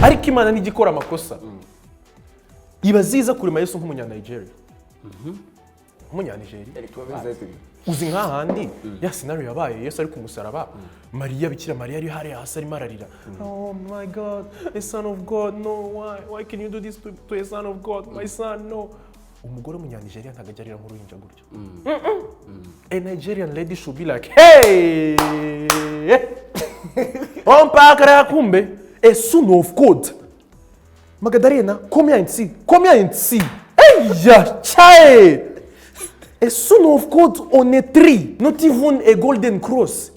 ariko Imana ntigikora amakosa iba ziza kurema Yesu nk'umunya-Nigeria umunya-Nigeria uzi nk'ahandi ya scenario yabaye Yesu ari ku musaraba Mariya Bikira Mariya ari hariya hasi arimo ararira oh my God a son of God no why can you do this to a son of God my son no umugore w'umunya-Nigeria ntago ajya arira nk'uruhinja gutyo a Nigerian lady should be like hey on pakara kumbe a son of God Magdalena combien ici hey ya chai a son of God on a tree not even a golden cross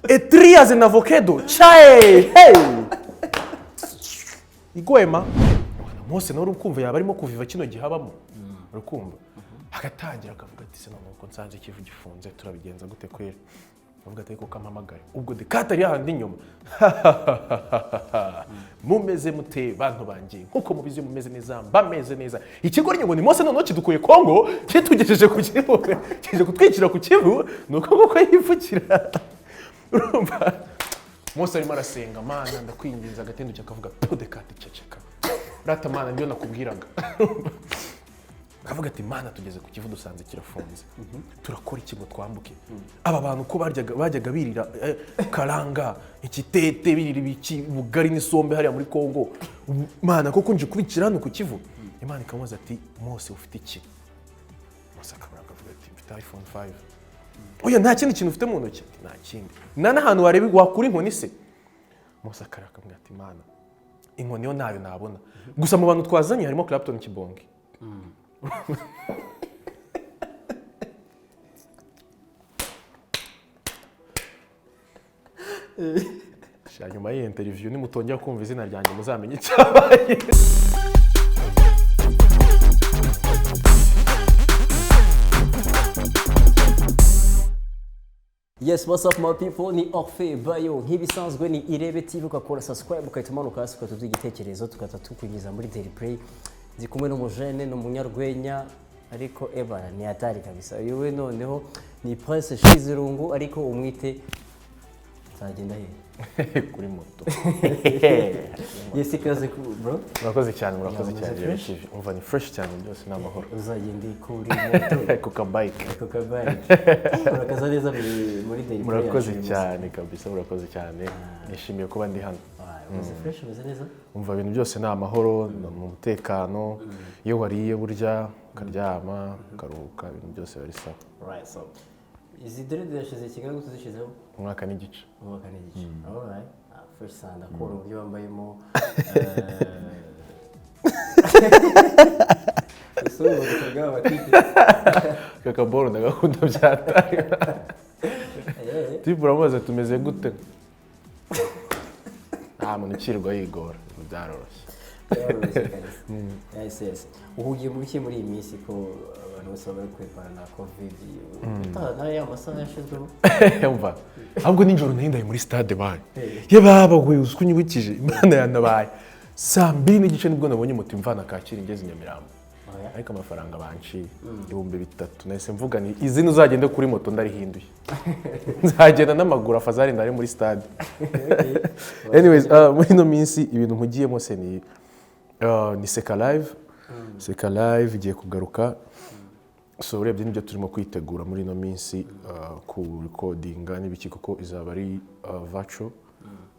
a tree as an avocado chai hey igwema Mose nawe urukumva yaba arimo kuviva kino gihabamo urukumva agatangira akavuga ati se none uko nsanze kivu gifunze turabigenza gute kwera avuga ati ko kamamagare ubwo de katari handi nyuma mumeze mute bantu banje nkuko mubizi mumeze neza bameze neza ikigori ngo ni Mose none kidukuye Kongo kitugejeje ku kivu kije kutwicira ku kivu nuko ngoko yivukira urumva Mose arimo arasenga Mana ndakwinginza agatendo cyakavuga de kati ceceka rata Mana ndio nakubwiraga kavuga ati Mana tugeze ku kivu dusanze kirafunze turakora iki ngo twambuke aba bantu ko bajyaga birira karanga ikitete birira biki bugari n'isombe hariya muri Kongo Mana koko nje kubikira hano ku kivu Imana ikamuza ati Mose ufite iki Mose akavuga ati mfite iPhone 5 oya nta kindi kintu ufite mu ntoki nta kindi nana hano warebe wakuri inkoni se Mose akavuga ati Mana inkoni yo nayo nabona gusa mu bantu twazanye harimo Clapton Kibonge nyuma y'iyi interview nimutongera kumva izina ryanjye muzamenye icyabaye Yes, what's up my people? Ni Orphe Bayo. Nk'ibisanzwe ni Irebe TV ukakora subscribe ukahita umanuka hasi ukatuduha igitekerezo tukata tukwinjiza muri Daily Play. Ndi kumwe n'umujene n'umunyarwenya ariko ebara ni atari kabisa. Yewe noneho ni Prince Shizirungu ariko umwite zagenda he kuri moto. Yes, ikaze bro. Murakoze cyane umva ni fresh cyane byose n'amahoro. Uzagenda kuri moto ku kabike. Urakaza neza muri Daily Play. Murakoze cyane kabisa murakoze cyane. Nishimiye kuba ndi hano. Fresh umeze neza? Umva ibintu byose ni amahoro mu mutekano iyo wariye burya ukaryama ukaruhuka ibintu byose bari sawa. Right, so izi dread yashize kigali tuzishizeho umwaka n'igice. All right. First sanda ko uburyo wambayemo so ubwo batite kakaboro ndagakunda byatari. Tibura maze tumeze gute? Muntu ukirwa yigora byaroroshye. Yes. Uhugiye muri iki muri iyi minsi ko abantu bose bari kwepana na covid nayo amasaha yashizweho umva ahubwo ninjoro nahindaye muri stade baye yababa gwe uskunyibukije Imana yanabaye saa 2 n'igice nibwo nabonye umuti mvana Kacyiru ngeze Nyamirambo ariko amafaranga banci 3,000 nahise mvuga ni izina uzagende kuri moto ndarihinduye nzagenda n'amaguru afazari ndari muri stade. Anyways muri no minsi ibintu nkugiyemo se ni Seka live igiye kugaruka so urebye nibyo turimo kwitegura muri no minsi ku recordinga n'ibiki kuko izaba ari virtual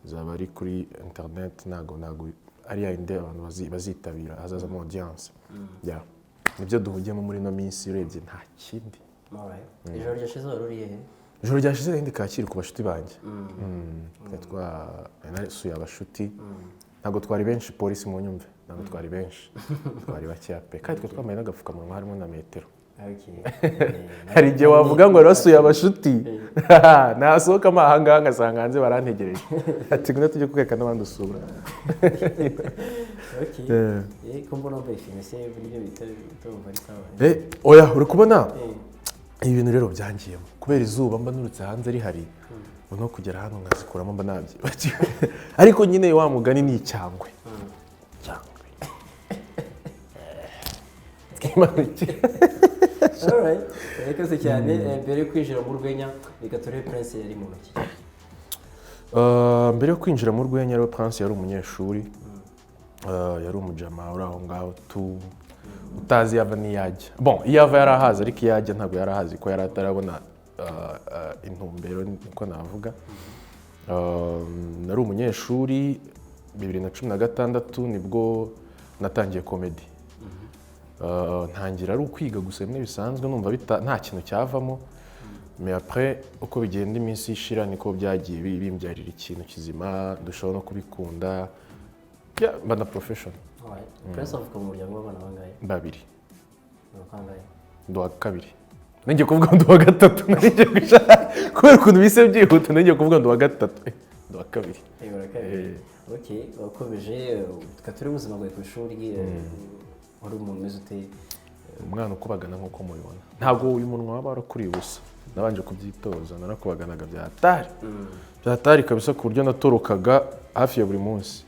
izaba ari kuri internet nago ari ya inde abantu bazitabira hazaza mu audience yeah nibyo duhugiyemo muri no minsi urebye nta kindi. Ijoro ryashize waruriye he? Ijoro ryashize ndi Kacyiru ku bashuti banjye nasuye abashuti ntago twari benshi polisi mu nyumve ntago twari benshi twari bakeya pe kandi twe twamaye n'agapfukamunwa harimo na metero. Hari igihe wavuga ngo rasuye abashuti nasohoka amahanga ngasanga hanze barantegereje ati ngwino tujye kukeka n'abandi usura. Kumbona mbeshimese buryo bitumva ari sawa. Oya uri kubona ibintu rero byangiyemo kubera izuba mba nurutse hanze ari hari no kugera hano ngazikuramo mba nabyi ariko nyine wa mugani ni icyangwe All right. Ekaze cyane mbere yo kwinjira mu rwenya reka turebe Prince yari mu ntoki. Mbere yo kwinjira mu rwenya rero Prince yari umunyeshuri yari umujama uri aho ngaho utazi yava n'iyajya bon iyo ava yarahazi ariko iyajya ntabwo yarahazi ko yari atarabona intumbero niko navuga. Nari umunyeshuri 2016 nibwo natangiye comedy. Ntangira ari ukwiga gusa bimwe bisanzwe numva nta kintu cyavamo, mais après uko bigenda iminsi ishira niko byagiye bimbyarira ikintu kizima dushobora no kubikunda bana profession. Prince avuka mu muryango w'abana bangahe? Babiri. Bakangahe? Ndo kabiri. Nenge kuvuga ndo wa gatatu nenge gushaka kubera ukuntu bise byihuta nenge kuvuga ndo wa gatatu. Ndo kabiri. Okay, wakomeje tukaturi ubuzima bwawe ku ishuri wari umuntu meze ute? Umwana ukubagana nkuko mubibona. Ntabwo uyu munwa waba warakuriye ubusa. Nabanje kubyitoza narakubaganaga byatari kabisa ku buryo natorokaga hafi ya buri munsi.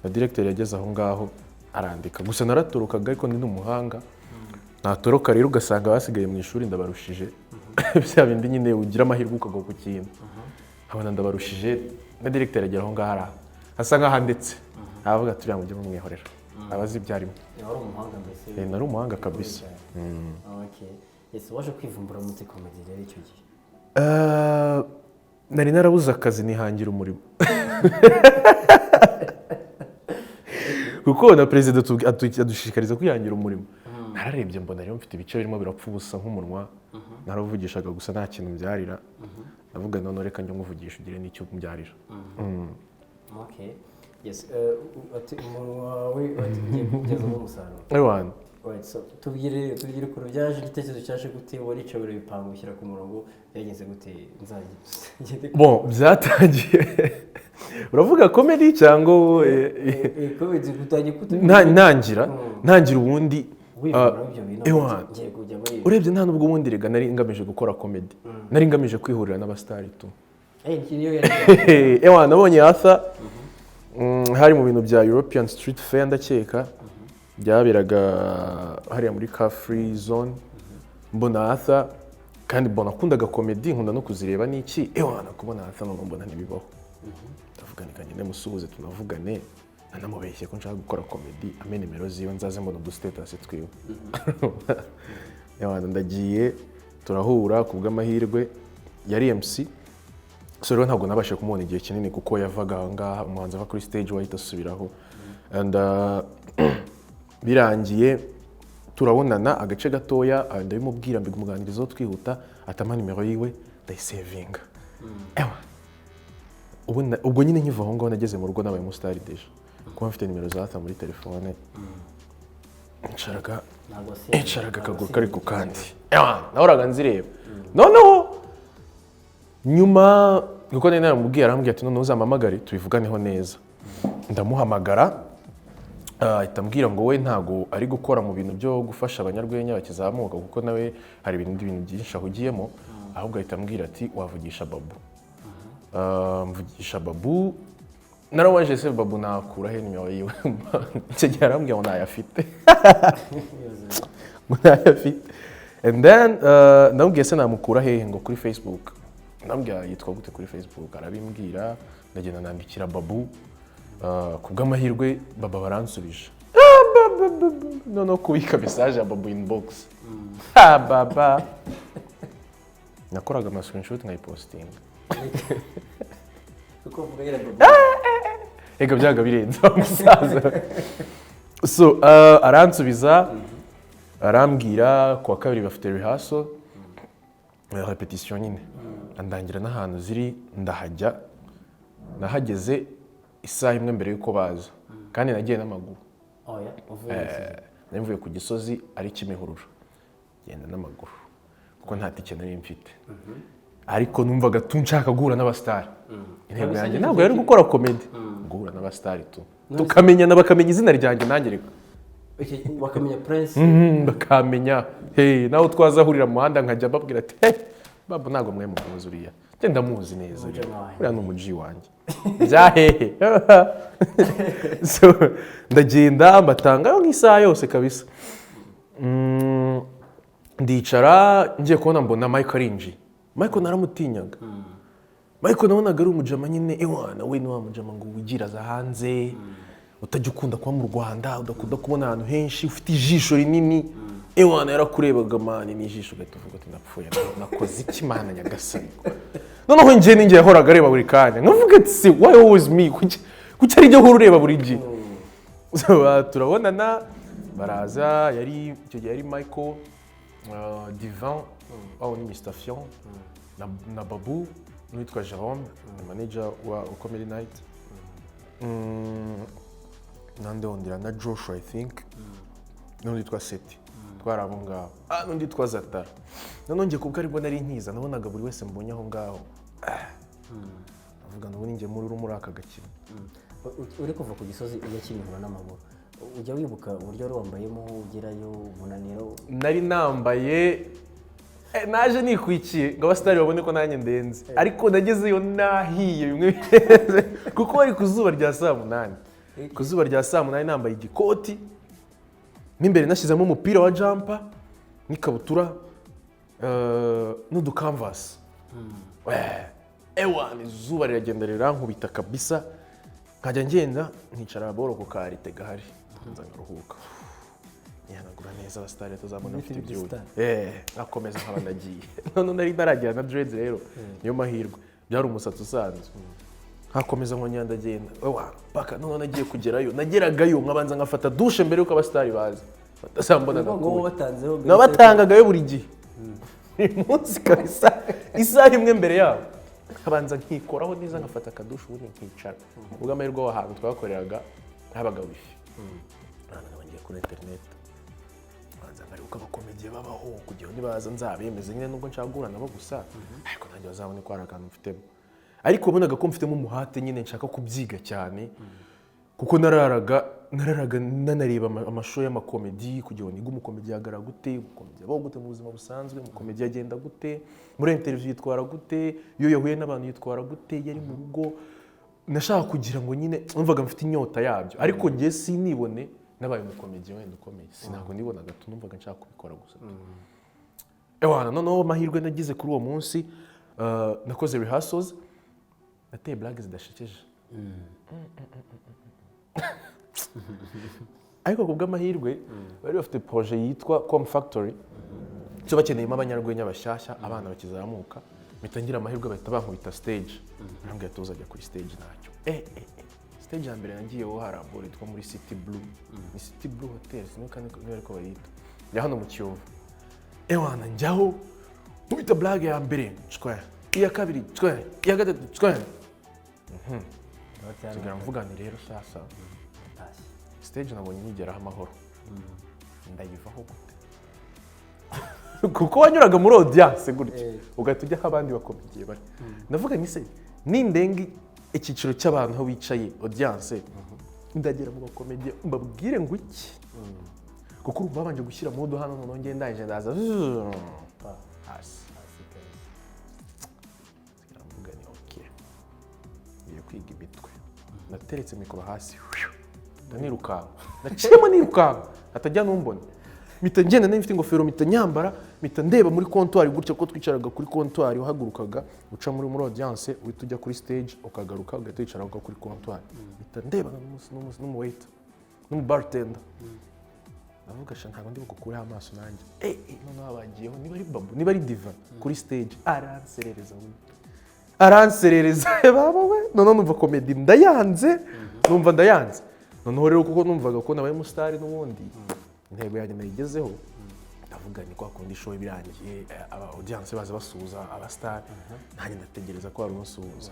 Na directeur yageze aho ngaho arandika gusa naratorokaga ariko ndi n'umuhanga natoroka rero ugasanga basigaye mu ishuri ndabarushije bya bindi nyine ugira amahirwe ukagwa ku kintu abana ndabarushije na directeur yagera aho ngaho asa nk'ahandetse avuga turi mujye mumwihorera abazi ibyarimo. Wari umuhanga mbese? Nari umuhanga kabisa. Okay, yes, waje kwivumbura muri comedy rero icyo gihe? Nari narabuze akazi nihangira umurimo kuko na president adushishikariza kwihangira umurimo. Nararebye mbona rero mfite ibice birimo birapfa ubusa nk'umunwa naravugishaga gusa nta kintu mbyarira navuga none reka njye nkuvugisha ugire n'icyo mbyarira. Okay, yes, umunwa we wagiye kugeza mu musaruro. Right, so tubwire ukuntu byaje igitekerezo cyaje gute wari cyo bire bipangu ushyira ku murongo byagenze gute nzagende? Bon byatangiye uravuga comedy cyangwa comedy gutangiye kute? Ntangira ubundi ngiye kujya muri urebye nta nubwo ubundi rega nari ngamije gukora comedy nari ngamije kwihurira n'abastari tu. Nabonye Arthur hari mu bintu bya European Street Fair ndakeka byaberaga hariya muri Car Free Zone mbona Arthur kandi mbona akundaga comedy nkunda no kuzireba n'iki kubona Arthur no mbona ntibibaho ndavuga nikanye musuhuze tunavugane nanamubeshye ko nshaka gukora comedy ame nimero ziwe nzaze mbona du status twiwe. Ndagiye turahura ku bw'amahirwe yari MC so rero ntabwo nabashe kumubona igihe kinini kuko yavaga ngaha umuhanzi ava kuri stage wahita asubiraho and birangiye turabonana agace gatoya ndabimubwira mbigumuganirizo twihuta atama nimero yiwe ndayisevinga. Ubwo nyine nkiva aho ngaho nageze mu rugo nabaye umustar deja kuba mfite nimero za Arthur muri telefone nsharaga akaguru kari ku kandi nahoraga nzireba noneho nyuma nuko nari naramubwiye arambwira ati noneho uzampamagare tubivuganeho neza ndamuhamagara itambwira ngo we ntago ari gukora mu bintu byo gufasha abanyarwenya bakizamuka kuko nawe hari ibintu byinshi ahugiyemo ahubwo itambwira ati wavugisha Babu. Mvugisha Babu narawaje se Babu nakura he nimero yiwe cyo yarambwiye ngo nayafite and then ndamubwiye se namukura he ngo kuri Facebook ndambwiye yitwa gute kuri Facebook arabimbwira ndagenda nandikira Babu kubw'amahirwe Baba baransubije no kubika message ya Babu inbox Baba nakoraga ama screenshot nkayipostinga kuko vuga yera Babu ega byaga birenze umusaza so aransubiza arambwira kwa kabiri bafite rehearsal repetition nyine andangira n'ahantu ziri ndahajya nahageze isaha imwe mbere yuko baza kandi nagiye n'amaguru. Navuye ku Gisozi ari Kimihurura genda n'amaguru kuko nta tike nari mfite ariko numvaga tunshaka guhura n'abastari. Intego yanjye ntabwo yari gukora comedy guhura n'abastari tukamenyana bakamenya izina ryanjye nanjye reka bakamenya Prince bakamenya naho twazahurira mu muhanda nkajya babwira ati Babu ntabwo mwe mukuzi uriya genda muzi neza uriya n'umuji wanjye byahehe so ndagenda mbatanga nk'isaha yose kabisa ndicara ngiye kubona mbona Michael naramutinyaga Michael nabonaga ari umujama nyine we ni wa mujama ngo wigira za hanze utajya ukunda kuba mu Rwanda udakunda kubona ahantu henshi ufite ijisho rinini ewana yarakurebaga mani n'ijisho ugahita uvuga ati napfuye nakoze iki mana nyagasani noneho njye ninjye yahoraga areba buri kanya nkavuga ati why always me kuki ari njye uhora ureba buri gihe turabonana baraza yari icyo gihe yari Michael Divan aho ni Mr Fion na Babu n'uwitwa Jerome manager wa Comedy Night nande wondira na Joshua I think n'uwitwa Seti twari abo ngaho n'undi twa Zatara noneho njye kubwo aribwo nari nkiza nabonaga buri wese mbonye aho ngaho avuga ngo ninjye muri aka gakino uri kuva ku Gisozi ujya Kimihurura n'amaguru ujya wibuka uburyo wari wambayemo ugerayo umunaniro nari nambaye naje nikwikiye ngo abasitari babone ko nanjye ndenze ariko nagezeyo nahiye bimwe biheze kuko bari ku zuba rya saa 8 ku zuba rya saa 8 nambaye igikoti n'imbere nashyizemo umupira wa jumper n'ikabutura n'uducanvas ewana izuba riragenda rirankubita kabisa nkajya ngenda nkicara boro ku karite gahari nza ngaruhuka nyanagura neza abasitari tuzabona mfite ibyuya nakomeza nkaba ndagiye none nari naragira na dreads rero niyo mahirwe byari umusatsi usanzwe nkakomeza nkongera ndagenda paka none nagiye kugerayo nageragayo nkabanza ngafata douche mbere yuko abasitari baza batasambona nabatangagayo buri gihe umunsi kabisa isaha imwe mbere yabo nkabanza nkikoraho neza ngafata akadushe ubundi nkicara ubwo amahirwe w'ahantu twakoreraga habaga wifi ngiye kuri internet banza ngari uko abakomediye babaho kugira ngo nibaza nzabemeze nyine nubwo nshagura nabo gusa ariko nanjye bazabone ko ari akantu mfitemo ariko ubonaga ko mfitemo umuhate nyine nshaka kubyiga cyane kuko nararaga nanareba amashusho y'amakomedi kugira ngo nige umukomedi yagara gute umukomedi abaho gute mu buzima busanzwe umukomedi yagenda gute muri interview yitwara gute iyo yahuye n'abantu yitwara gute yari mu rugo nashaka kugira ngo nyine numvaga mfite inyota yabyo ariko ngiye sinibone nabaye umukomedi wenda ukomeye sinago nibonaga tunumvaga nshaka kubikora gusa ewana noneho mahirwe nagize kuri uwo munsi nakoze rehearsals nateye blagues zidashekeje ariko kubw'amahirwe bari bafite projet yitwa Com Factory cyo bakeneyemo abanyarwenya bashyashya abana bakizamuka mitangira amahirwe bahita bankubita stage nambwe tuzajya kuri stage nacyo stage ya mbere nagiyeho harabore twa muri City Blue ni City Blue Hotel kandi ariko bayita ya hano mu Kiyovu ewana njyaho tubita blague ya mbere chwa iya kabiri chwa iya gatatu chwa tugera mvugani rero sasa stage nabonye nigeraho amahoro ndayivaho gute kuko wanyuraga muri audience gutya ugahita ujya abandi bakomediye bari ndavuga ni se nindenga icyiciro cy'abantu aho bicaye audience ndagera mu bakomediye mbabwire ngo iki kuko urumva babanje gushyira mu hano none ngende ndaje ndaza hasi ndavuga ni okay ngiye kwiga imitwe nateretse mikoro hasi nirukanka naciyemo nirukanka atajya numbona mita ngenda n'ifite ingofero mita nyambara mita ndeba muri comptoir gutya ko twicaraga kuri comptoir uhagurukaga uca muri audience uhita ujya kuri stage ukagaruka ugahita wicara kuri comptoir mita ndeba n'umu waiter n'umu bartender navuga sha ntabwo ndi bukukuraho amaso nanjye none abagiyeho niba ari Babu niba ari Diva kuri stage aranserereza baba we none numva comedy ndayanze noneho rero kuko numvaga ko nabaye umustar n'ubundi intego yanjye nayigezeho ndavuga ni kwa kundi show birangiye aba audience baza basuza abastar nanjye ndategereza ko ari umusuza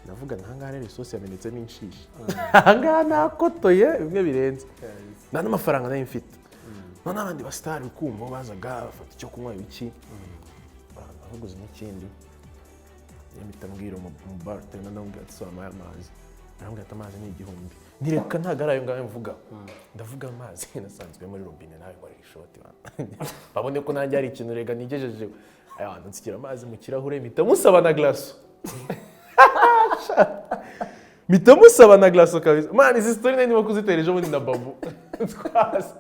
ndavuga ntangaha rero isosi yamenetse n'inshishi ntangaha nakotoye bimwe birenze nta n'amafaranga nayo mfite none abandi bastar ukumva bazaga bafata icyo kunywa ibiki bavuguze n'ikindi yamita mbwira mu bartender ndamubwira ati soma amazi ndamubwira ati amazi ni 1000 ntireka ntagarayo ngayo mvuga ndavuga amazi nasanzwe muri robine nawe ngo ari ishoti babone ko nanjye ari ikintu rega nigejeje ayana nsikira amazi mu kirahure mita musaba na glace mitamusaba na glace kabisa man izi story nani bakuzitera ejo bundi na Babu twase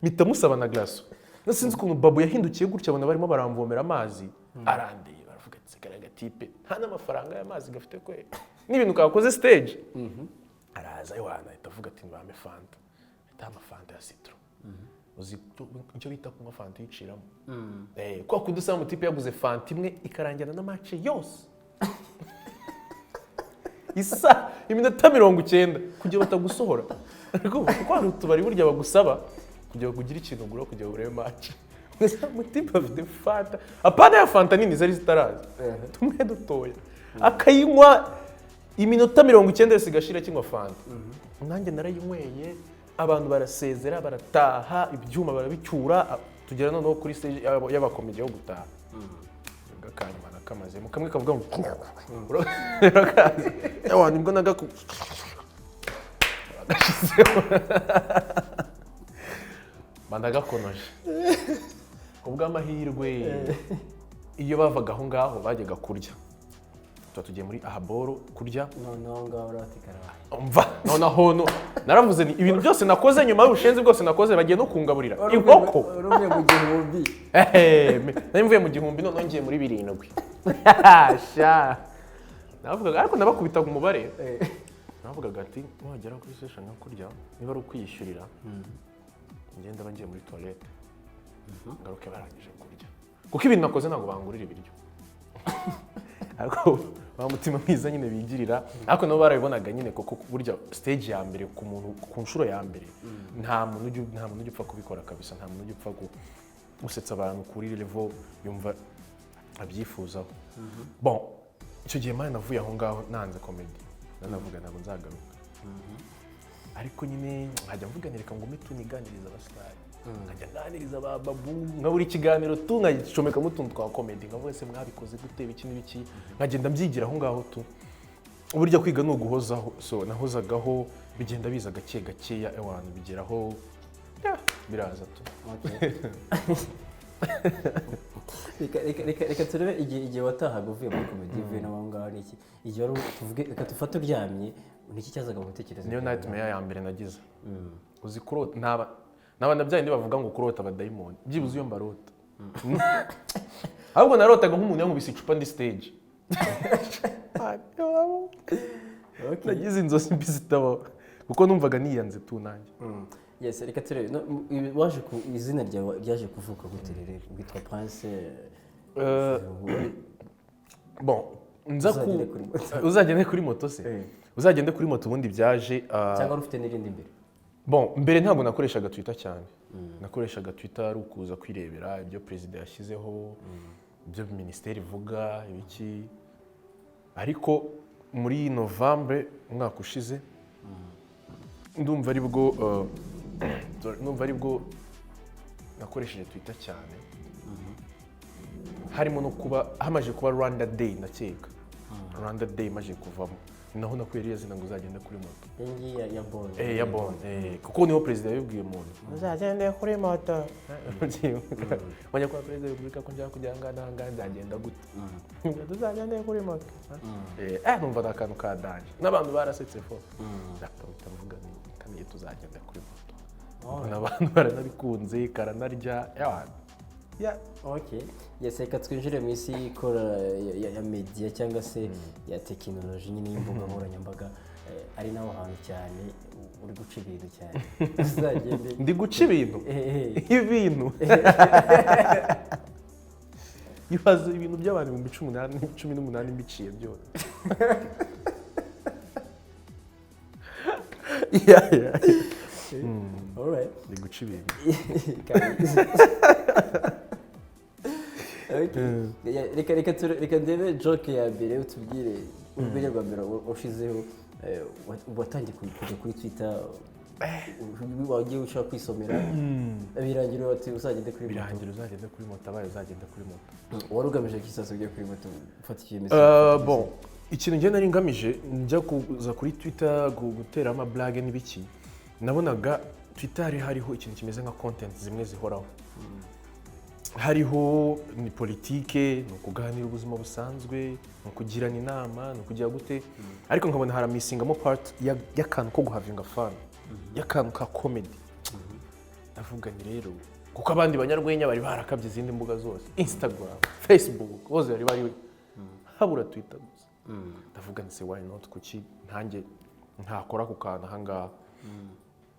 mitamusaba na glace nasinzi ukuntu Babu yahindukiye gutya abona barimo baramvomera amazi arandeye baravuga ati sekara gatipe nta n'amafaranga y'amazi gafite kwe n'ibintu kakoze stage araza yohana ahita avuga ati mbame fanta ahita amafanta ya citron uzi icyo bita kunywa fanta yiciramo kwa kudusaba mutipe yaguze fanta imwe ikarangirana na match yose isa iminota 90 kugira batagusohora ariko kuko hari utubari burya bagusaba kugira kugira ikintu ugura kugira urebe match mutipe afite fanta apana ya fanta nini zari zitaraza tumwe dutoya akayinywa iminota 90 yose igashira kinywa fanta nanjye narayinyweye abantu barasezera barataha ibyuma barabicyura tugera noneho kuri stage y'abakomedi yo gutaha gakanyuma nakamaze mukamwe kavuga ngo urakaze yawa nibwo nagaku bandagakonoje kubw'amahirwe iyo bavaga aho ngaho bajyaga kurya tugiye muri ahaboro kurya noneho ngaho uratikara umva noneho naravuze ni ibintu byose nakoze nyuma y'ubushenzi bwose nakoze bagiye no kungaburira inkoko uruvuye mu gihumbi nari mvuye mu gihumbi none ngiye muri 7 sha navugaga ariko nabakubitaga umubare navugaga ati wagera kuri session yo kurya niba ari ukwiyishyurira ngenda bangiye muri toilette ngaruke barangije kurya kuko ibintu nakoze ntabwo bangurira ibiryo ariko bamutima mwiza nyine bigirira ariko nabo barabibonaga nyine kuko burya stage ya mbere ku muntu ku nshuro ya mbere nta muntu ujya upfa kubikora kabisa nta muntu ujya upfa gusetsa abantu kuri level yumva abyifuzaho bon icyo gihe mane navuye aho ngaho nanze comedy nanavuga ntabwo nzagaruka ariko nyine nkajya mvuga nereka ngo mituniganiriza abasitari nkajya nganiriza ba babu nka buri kiganiro tu nkacomeka mutuntu twa comedy nkavuga se mwabikoze gute biki n'ibiki nkagenda mbyigira aho ngaho tu uburyo kwiga no guhozaho so nahozagaho bigenda biza gake gakeya abantu bigeraho biraza tu reka turebe igihe watahaga uvuye muri comedy uvuye n'aho ngaho n'iki igihe wari tuvuge reka dufate uryamye niki cyazaga mu bitekerezo niyo nightmare ya mbere nagize uzi kurota n'abana byandi bavuga ngo kurota abadayimoni byibuze iyo mbarota ahubwo narotaga nk'umuntu yankubise icupa ndi stage nagize inzozi mbi zitabaho kuko numvaga niyanze tu nanjye yes reka turebe waje ku izina ryawe ryaje kuvuka gute rero witwa Prince bon nza ku uzagende kuri moto se uzagende kuri moto ubundi byaje cyangwa ufite n'irindi mbere bon mbere ntabwo nakoreshaga Twitter cyane nakoreshaga Twitter ari ukuza kwirebera ibyo president yashyizeho ibyo ministeri ivuga ibiki ariko muri November umwaka ushize ndumva aribwo nakoresheje Twitter cyane harimo no kuba hamaje kuba Rwanda Day ndakeka Rwanda Day maje kuvamo naho nakwiriye zina ngo uzagende kuri moto ngiye ya Bon ya Bon kuko niho president yabibwiye umuntu uzagende kuri moto wajya kwa president y'Repubulika ko njya kujya ngana nzagenda gute uzagende kuri moto numva nakantu kadanje n'abantu barasetse fo ndavuga ni kaniye tuzagenda kuri moto n'abantu baranabikunze karanarya okay yes reka twinjire mu isi ikora ya media cyangwa se ya tekinoloji nyine y'imbuga nkoranyambaga ari naho hantu cyane uri guca ibintu cyane uzagende ndi guca ibintu ibaze ibintu by'abantu 18 mbiciye byose alright ndi guca ibintu reka ndebe joke ya mbere utubwire urwenya rwa mbere ushizeho watangiye kujya kuri Twitter wagiye ushaka kwisomera birangira wati uzagende kuri moto abaye uzagende kuri moto wari ugamije kisaso ugiye kuri moto ufata ikimenyetso bon ikintu njye nari ngamije njya kuza kuri Twitter gutera ama blague n'ibiki nabonaga Twitter hariho ikintu kimeze nka content zimwe zihoraho hariho ni politike no kuganira ubuzima busanzwe no kugirana inama no kugira gute ariko nkabona haramisingamo part y'akantu ko guhavinga fun y'akantu ka comedy ndavuga ni rero kuko abandi banyarwenya bari barakabye izindi mbuga zose Instagram Facebook bose bari habura Twitter gusa ndavuga nti why not kuki ntange ntakora ku kantu ahangaha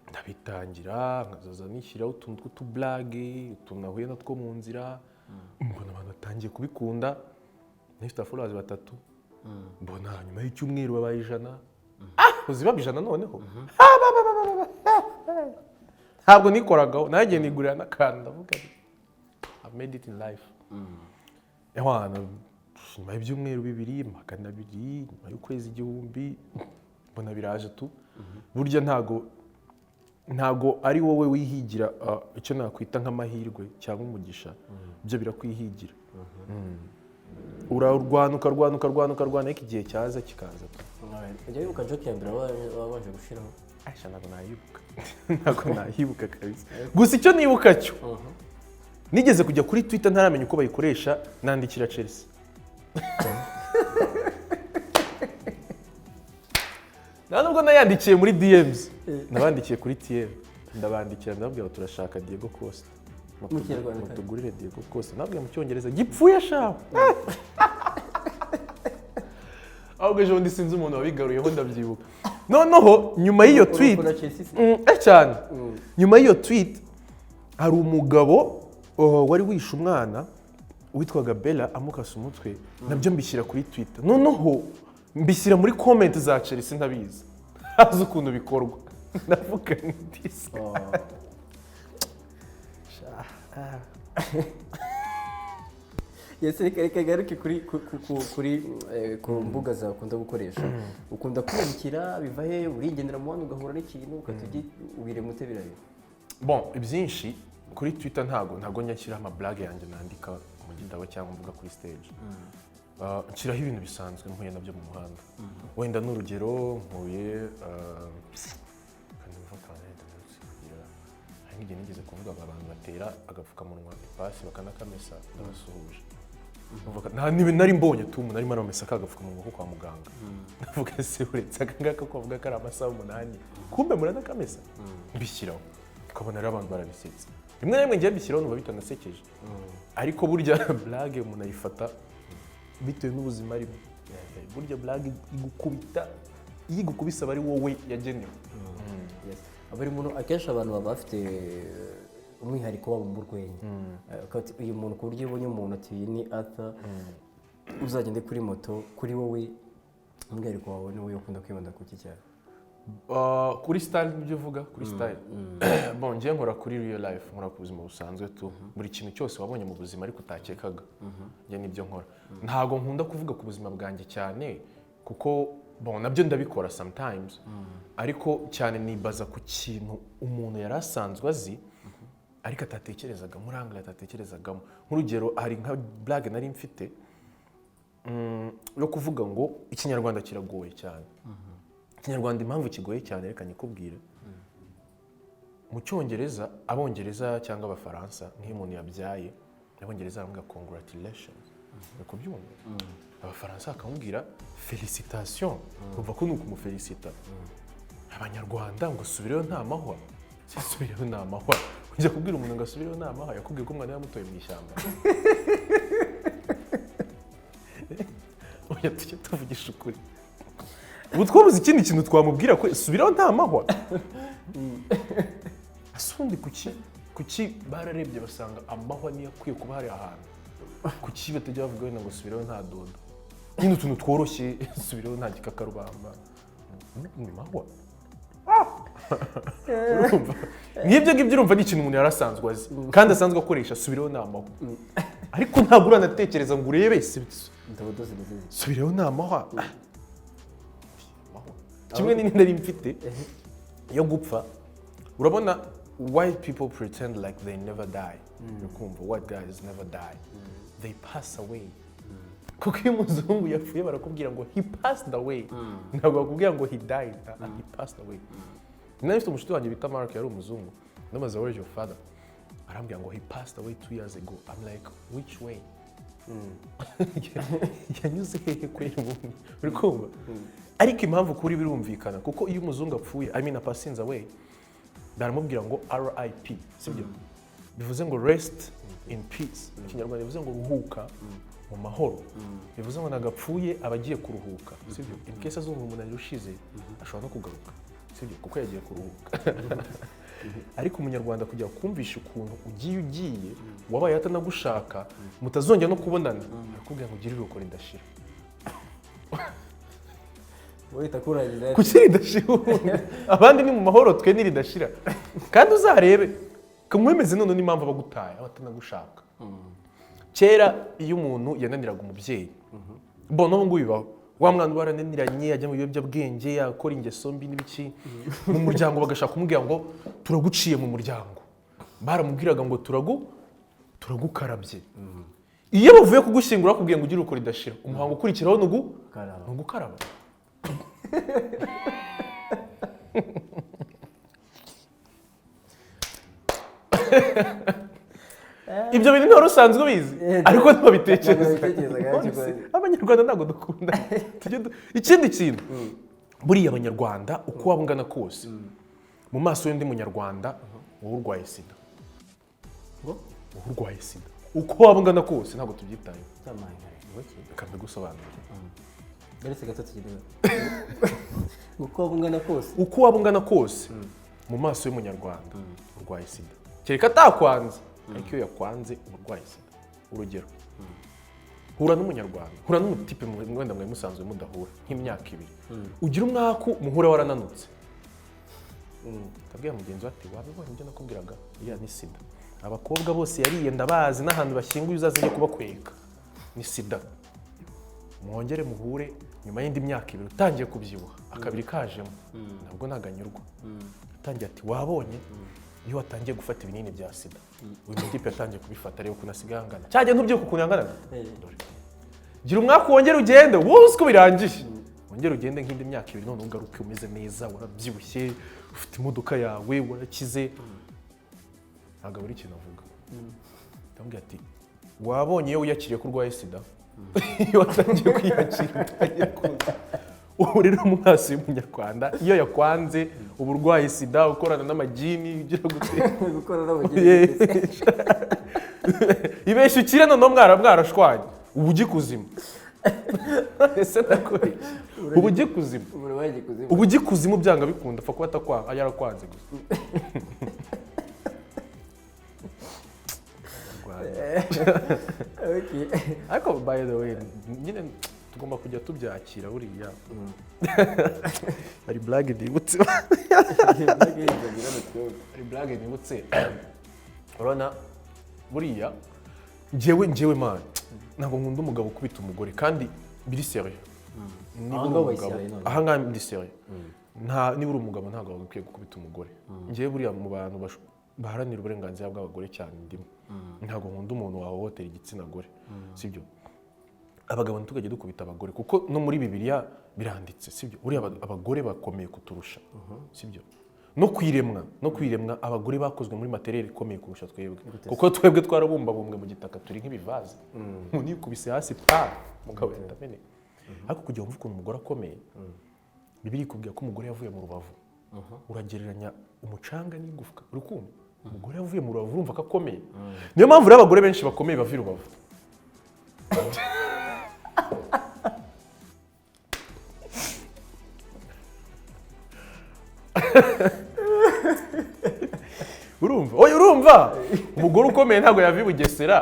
ndabitangira nkazaza nishyiraho utuntu tw'utublage utuntu nahuye natwo mu nzira mbona abantu batangiye kubikunda nifite followers 3 mbona nyuma y'icyumweru babaye 100 uziba 100 noneho ntabwo nikoragaho nagiye nigurira n'akantu ndavuga I made it in life ehwana nyuma y'ibyumweru 2 magana 2 nyuma y'ukwezi 1000 mbona biraje tu burya ntago ari wowe wihigira icyo nakwita nk'amahirwe cyangwa umugisha byo birakwihigira urarwana igihe cyaza kikaza ujya wibuka joke ya mbere wabanje gushiraho Aisha ntabwo nayibuka kabisa gusa icyo nibuka cyo nigeze kujya kuri Twitter ntaramenya uko bayikoresha nandikira Chelsea nubwo nayandikiye muri DMs nabandikiye kuri TM ndabandikira ndababwira turashaka Diego Costa mutugurire Diego Costa nabwiye mu cyongereza gipfuye shaho ahubwo ejo ndi sinzi umuntu wabigaruyeho ndabyibuka noneho nyuma y'iyo tweet cyane nyuma y'iyo tweet hari umugabo wari wishe umwana witwaga Bella amukasa umutwe nabyo mbishyira kuri Twitter noneho mbishyira muri comment za Chelsea ntabizi hazi ukuntu bikorwa ndavuga ndisa Yese reka garuke kuri ku mbuga za ukunda gukoresha ukunda kwandikira biva he urigendera mu bantu ugahura n'ikintu ukatugi ubire mute birayo bon ibyinshi kuri Twitter ntago nyashyira ama blog yanjye nandika mu gitabo cyangwa mvuga kuri stage nshyiraho ibintu bisanzwe mpuye nabyo mu muhanda wenda n'urugero mpuye hari n'igihe nigeze kuvuga abantu batera agapfukamunwa ipasi bakanakamesa n'abasuhuje nari mbonye tumu nari maramesa kagapfukamunwa ko kwa muganga ndavuga se uretse akangaka ko avuga ko ari amasaha 8 kumbe muranakamesa mbishyiraho ukabona ari abantu barabisetse rimwe na rimwe ngiye mbishyiraho numva bitanasekeje ariko burya blague umuntu ayifata bitewe n'ubuzima arimo burya blague igukubisa bari wowe yagenewe abari umuntu akenshi abantu baba bafite umwihariko wabo mu rwenya uyu muntu ku buryo ubonye umuntu ati ni Arthur uzagende kuri moto kuri wowe umwihariko wawe ni wowe ukunda kwibanda ku cyane kuri style ibyo uvuga kuri style bon ngiye nkora kuri real life nkora ku buzima busanzwe tu buri kintu cyose wabonye mu buzima ariko utakekaga njye nibyo nkora ntago nkunda kuvuga ku buzima bwanjye cyane kuko bon nabyo ndabikora sometimes ariko cyane nibaza ku kintu umuntu yari asanzwe azi ariko atatekerezaga muri angle atatekerezagamo nk'urugero hari nka blague nari mfite yo kuvuga ngo ikinyarwanda kiragoye cyane ikinyarwanda impamvu kigoye cyane reka nikubwire mu cyongereza abongereza cyangwa abafaransa nk'iyo umuntu yabyaye abongereza baravuga congratulations uko byumva abafaransa bakamubwira félicitations umva ko nuko umufelicita abanyarwanda ngo subireyo nta mahwa subireyo nta mahwa ujya kubwira umuntu ngo subireyo nta mahwa yakubwiye ko umwana yamutoye mu ishyamba oya tujye tuvugisha ukuri ubu twabuze ikindi kintu twamubwira ko subireyo nta mahwa asundi kuki bararebye basanga amahwa niyo akwiye kuba hari ahantu kuki batajya bavuga wenda ngo subireyo nta dodo nyine utuntu tworoshye subireyo nta gikakarubamba ni mahwa nk'ibyo ngibyo urumva ni ikintu umuntu yarasanzwe azi kandi asanzwe akoresha subireyo nta mahwa ariko ntabwo uranatekereza ngo urebe subireyo nta mahwa kimwe n'indi nari mfite yo gupfa urabona white people pretend like they never die ukumva white guys never die they pass away kuko iyo umuzungu yapfuye barakubwira ngo he passed away ntabwo bakubwira ngo he died he passed away nari mfite umushuti wanjye bita Mark yari umuzungu ndamaze where is your father arambwira ngo he passed away 2 years ago I'm like which way yanyuze hehe kwera ubundi uri kumva ariko impamvu kuri birumvikana kuko iyo umuzungu apfuye I mean passing away baramubwira ngo RIP sibyo bivuze ngo rest in peace ikinyarwanda bivuze ngo ruhuka mu mahoro bivuze ngo nagapfuye abagiye kuruhuka sibyo in case azumva umunaniro ushize ashobora no kugaruka sibyo kuko yagiye kuruhuka ariko umunyarwanda kujya kumvisha ukuntu ugiye wabaye atanagushaka mutazongera no kubonana akubwira ngo ugire iruhuko ridashira wita kurangiza kuki ridashira abandi ni mu mahoro twe niridashira kandi uzarebe kumwemeze none n'impamvu abagutaye abatanagushaka kera iyo umuntu yananiraga umubyeyi bona ubu ngubu bibaho wa mwana barananiranye ajya mu biyobyabwenge akora ingeso mbi n'ibiki mu muryango bagashaka kumubwira ngo turaguciye mu muryango baramubwiraga ngo turagukarabye iyo bavuye kugushyingura bakubwiye ngo ugire uruko ridashira umuhango ukurikiraho ni ugukaraba ibyo bintu ntiwari usanzwe ubizi ariko ntibabitekereza abanyarwanda ntabwo dukunda ikindi kintu buriya abanyarwanda uko waba ungana kose mu maso y'undi munyarwanda wowe urwaye sida uko waba ungana kose ntabwo tubyitayeho reka mbigusobanurire uko waba ungana kose mu maso y'umunyarwanda urwaye sida kereka atakwanze ariko iyo yakwanze urwaye sida urugero hura n'umunyarwanda hura n'umutipe mwenda mwe musanzwe mudahura nk'imyaka 2 ugira umwaku muhura warananutse kabwira mugenzi ati wabibonye ibyo nakubwiraga iya ni sida abakobwa bose yariye ndabazi n'ahantu bashyinguye uzaze kubakweka ni sida mwongere muhure nyuma y'indi myaka 2 utangiye kubyibuha akabiri kajemo ntabwo naganyurwa utangiye ati wabonye iyo watangiye gufata ibinini bya sida uyu mutipe yatangiye kubifata rero kunasigaye angana cyajye ntubyuka kunyangana gira umwaka wongere ugende wowe uko birangiye wongere ugende nk'indi myaka 2 none ugaruke umeze neza warabyibushye ufite imodoka yawe warakize ntabwo buri kintu avuga ndamubwira ati wabonye iyo wiyakiriye ko urwaye sida iyo watangiye kwiyakira utangiye kuza ubu rero mu maso y'umunyarwanda iyo yakwanze uburwayi sida ukorana n'amagini ugira gukorana n'amagini ibeshya ukire none mwarashwanye ubu ugikuzima ese nakore ubu ugikuzima ubu ugikuzima byanga bikunda apfa kuba atakwanga yarakwanze gusa ariko by the way nyine tugomba kujya tubyakira buriya hari blague nibutse hari blague nibutse urabona buriya njyewe man ntabwo nkunda umugabo ukubita umugore kandi biri serieux aha ngaha biri serieux niba uri umugabo ntabwo wagakwiye gukubita umugore njyewe buriya mu bantu baharanira uburenganzira bw'abagore cyane ndimo ntabwo nkunda umuntu wahohotera igitsina gore sibyo abagabo ntitugajye dukubita abagore kuko no muri Bibiliya biranditse sibyo buriya abagore bakomeye kuturusha sibyo no kwiremwa abagore bakozwe muri materiel ikomeye kurusha twebwe kuko twebwe twarabumbabumbwe mu gitaka turi nk'ibivaze unikubise hasi mugabo yatameneka ariko kugira ngo ukuntu umugore akomeye Bibiliya ikubwira ko umugore yavuye mu rubavu uragereranya umucanga n'igufwa urukundo umugore yavuye mu rubavu urumva ko akomeye niyo mpamvu rero abagore benshi bakomeye bava i rubavu urumva umugore ukomeye ntabwo yava i Bugesera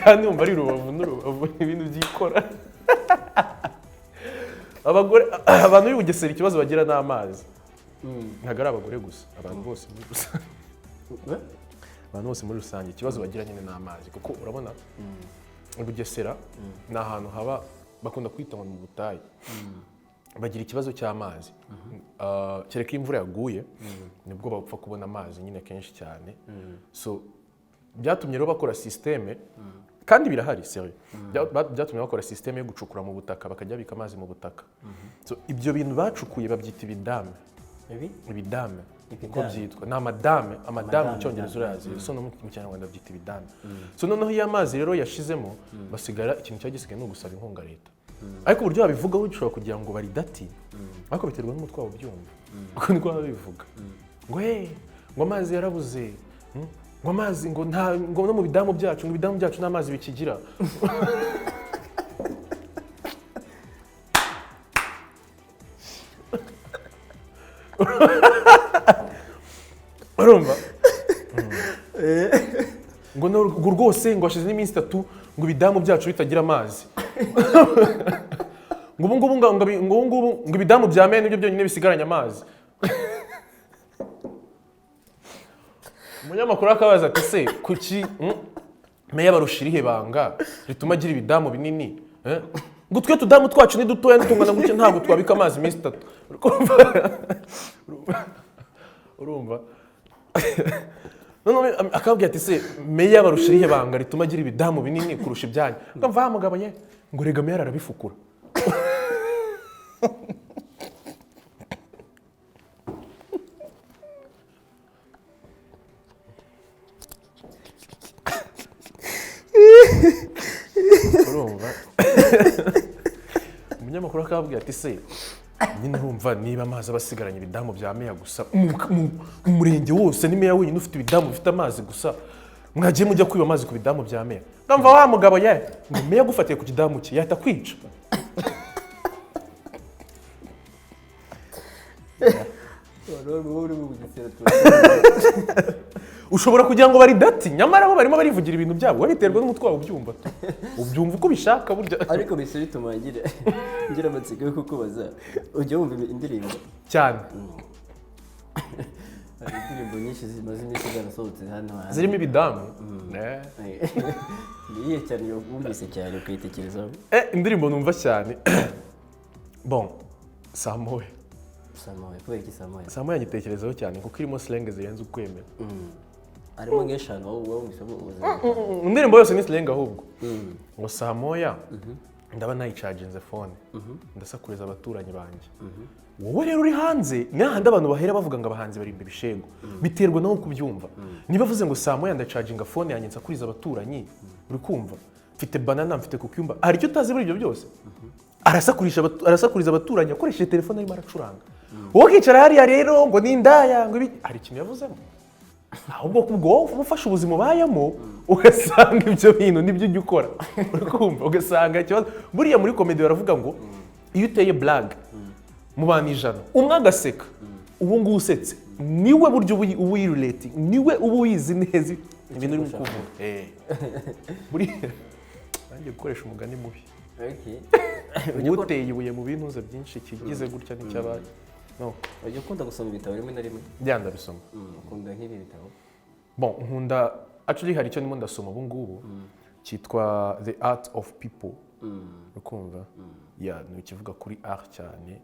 kandi wumva ari rubavu n'urubavu ibintu byikora abantu b'i Bugesera ikibazo bagira n'amazi ntabwo ari abagore gusa abantu bose muri rusange ikibazo bagira nyine n'amazi kuko urabona i Bugesera ni ahantu haba bakunda kwita mu butayu bagira ikibazo cy'amazi kereka iyo imvura yaguye nibwo bapfa kubona amazi nyine kenshi cyane so byatumye rero bakora systeme kandi birahari serieux byatumye bakora systeme yo gucukura mu butaka bakajya babika amazi mu butaka so ibyo bintu bacukuye babyita ibidame uko byitwa ni amadame mu cyongereza urazi so no mu kinyarwanda byita ibidame so noneho iyo amazi rero yashizemo basigara ikintu cyagisigaye no gusaba inkunga leta ariko uburyo babivugaho ushobora kugira ngo baridati ariko biterwa n'umutwe wabo byumva uko niko babivuga ngo amazi yarabuze ngo amazi ngo no mu bidamu byacu n'amazi bikigira urumva ngo rwose ngo hashize n'iminsi 3 ngo ibidamu byacu bitagira amazi ngo ubu ngubu ngo ibidamu bya mene nibyo byonyine bisigaranye amazi. Umunyamakuru akabaza ati se kuki meya barushirihe banga rituma agira ibidamu binini ngo twe tudamu twacu ni dutoya ntungana gutya ntabwo twabika amazi iminsi 3. Urumva none akabwira ati se meya barushirihe banga rituma agira ibidamu binini kurusha ibyanyu ngamva mugabo ye ngo rega meya arabifukura. Urumva umunyamakuru akabwira ati se nyine urumva niba amazi abasigaranye ibidamu bya meya gusa umurenge wose ni meya wenyine ufite ibidamu bifite amazi gusa mwagiye mujya kwiba amazi ku bidamu bya meya ngamva wa mugabo ye ngo meya gufatiye ku kidamu cye yahita kwica. Ushobora kugira ngo bari dati nyamara bo barimo barivugira ibintu byabo wabiterwa n'umutwe wawe ubyumva ubyumva uko bishaka burya ariko bise bituma ngira amatsiko yo kukubaza ujya wumva indirimbo cyane. Hari indirimbo nyinshi zimaze iminsi zarasohotse hano zirimo ibidamu niye cyane yo wumvise cyane ukayitekerezaho indirimbo numva cyane bon Samoya kubera iki Samoya nyitekerezaho cyane kuko irimo slang zirenze ukwemera. Arimo ngeshano wowe wumvisemo ubuzima indirimbo yose ni slang ahubwo ngo Samoya ndaba nayicaginze phone ndasakuriza abaturanyi banjye wowe rero uri hanze n'ahandi abantu bahera bavuga ngo abahanzi bari imbe bishego biterwa naho kubyumva niba bavuze ngo Samoya ndacaginga phone yanjye nsakuriza abaturanyi uri kumva mfite banana mfite kukumba hari icyo utazi muri ibyo byose arasakuriza abaturanyi akoresheje telefone arimo aracuranga wowe kicara hariya rero ngo ni indaya ngo hari ikintu yavuzemo ahubwo kubwo ufasha ubuzima ubayemo ugasanga ibyo bintu nibyo ujya ukora urikumva ugasanga ikibazo buriya muri komedi baravuga ngo iyo uteye blague mu bantu 100 umwe agaseka ubu ngubu usetse niwe buryo ubu wirelating niwe ubu wizi neza ibintu uri kuvuga buriya nanjye gukoresha umugani mubi uteye ibuye mu bintuza byinshi kigize gutya n'icyabaye ujya ukunda gusoma ibitabo rimwe na rimwe byanda bisoma ukunda nk'ibi bitabo bon nkunda actually hari icyo ndimo ndasoma ubu ngubu cyitwa The Art of People ukumva ni ikivuga kuri art cyane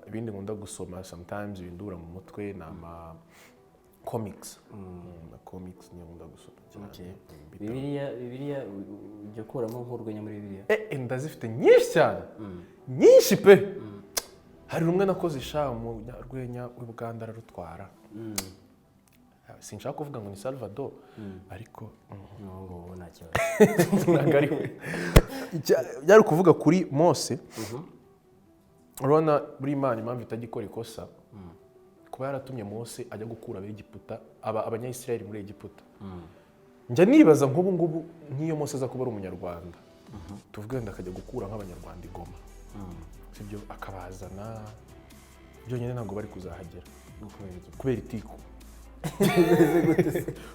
ibindi nkunda gusoma sometimes bindura mu mutwe nama comics comics ni nkunda gusoma cyane. Bibiliya ujya kuramo nk'urwenya muri Bibiliya ndazifite nyinshi cyane nyinshi pe hari rumwe nakoze mu rwenya w'Ubuganda ararutwara sinshaka kuvuga ngo ni Salvador ariko ngo nacyo byari kuvuga kuri Mose urabona buri Imana impamvu itagikora ikosa kuba yaratumye Mose ajya gukura Egiputa abanyayisirayeli muri Egiputa njya nibaza nk'ubu ngubu nk'iyo Mose aza kuba ari umunyarwanda tuvuge ndakajya gukura nk'abanyarwanda igoma sibyo akabazana byonyine ntabwo bari kuzahagera kubera itiko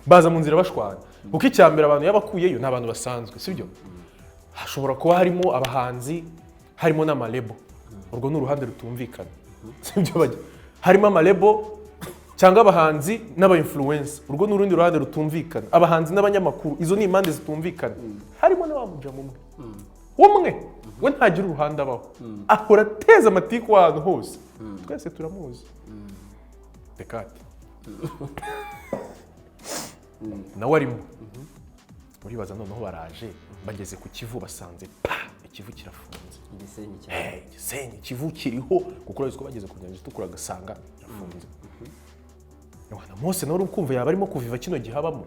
baza mu nzira bashwana kuko icyambere abantu yabakuyeyo ni abantu basanzwe sibyo hashobora kuba harimo abahanzi harimo n'amalebo urwo ni uruhande rutumvikana sibyo bajya harimo amalebo cyangwa abahanzi n'aba-influencer urwo ni urundi ruhande rutumvikana abahanzi n'abanyamakuru izo ni impande zitumvikana harimo n'abamuja umwe we ntagira uruhande abaho ahora ateza amatiku ahantu hose twese turamuzi Dekate nawe arimo uribaza noneho baraje bageze ku Kivu basanze Ikivu kirafunze Gisenyi Kivu kiriho kuko urazi ko bageze ku nyanja itukura gasanga kirafunze Yohana Mose nawe ukumva yaba arimo kuviva kino gihabamo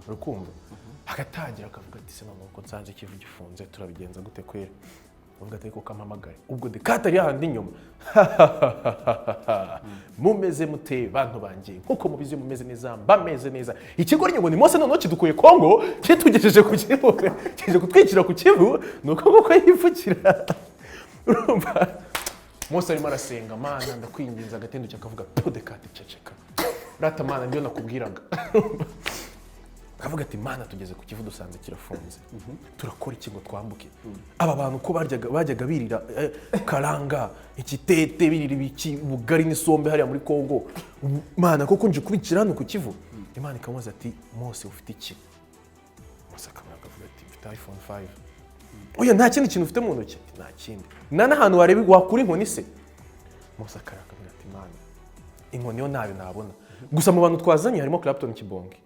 urukumva agatangira akavuga ati se none uko nsanze Kivu gifunze turabigenza gute kwera uvuga ati ko kamamagare ubwo Dekate ari handi inyuma mumeze mute bantu banjye nkuko mubizi mumeze neza bameze neza ikigo ngo ni Mose none kidukuye Kongo kitugejeje ku Kivu kije kutwikira ku Kivu nuko ngoko yivukira urumva Mose arimo arasenga mana ndakwinginza agatendo cyakavuga podekati ceceka rata mana ndiyo nakubwiraga akavuga ati mana tugeze ku kivu dusanze kirafunze turakora iki ngo twambuke aba bantu ko bajyaga birira karanga ikitete birira ibiki bugari n'isombe hariya muri Kongo mana koko nje kubikira hano ku kivu Imana ikamubaza ati Mose ufite iki Mose akavuga ati mfite iPhone 5 oya nta kindi kintu ufite mu ntoki nta kindi n'ahantu wareba wakura inkoni se Mose akavuga ati mana inkoni yo nayo nabona gusa mu bantu twazanye harimo Clapton Kibonge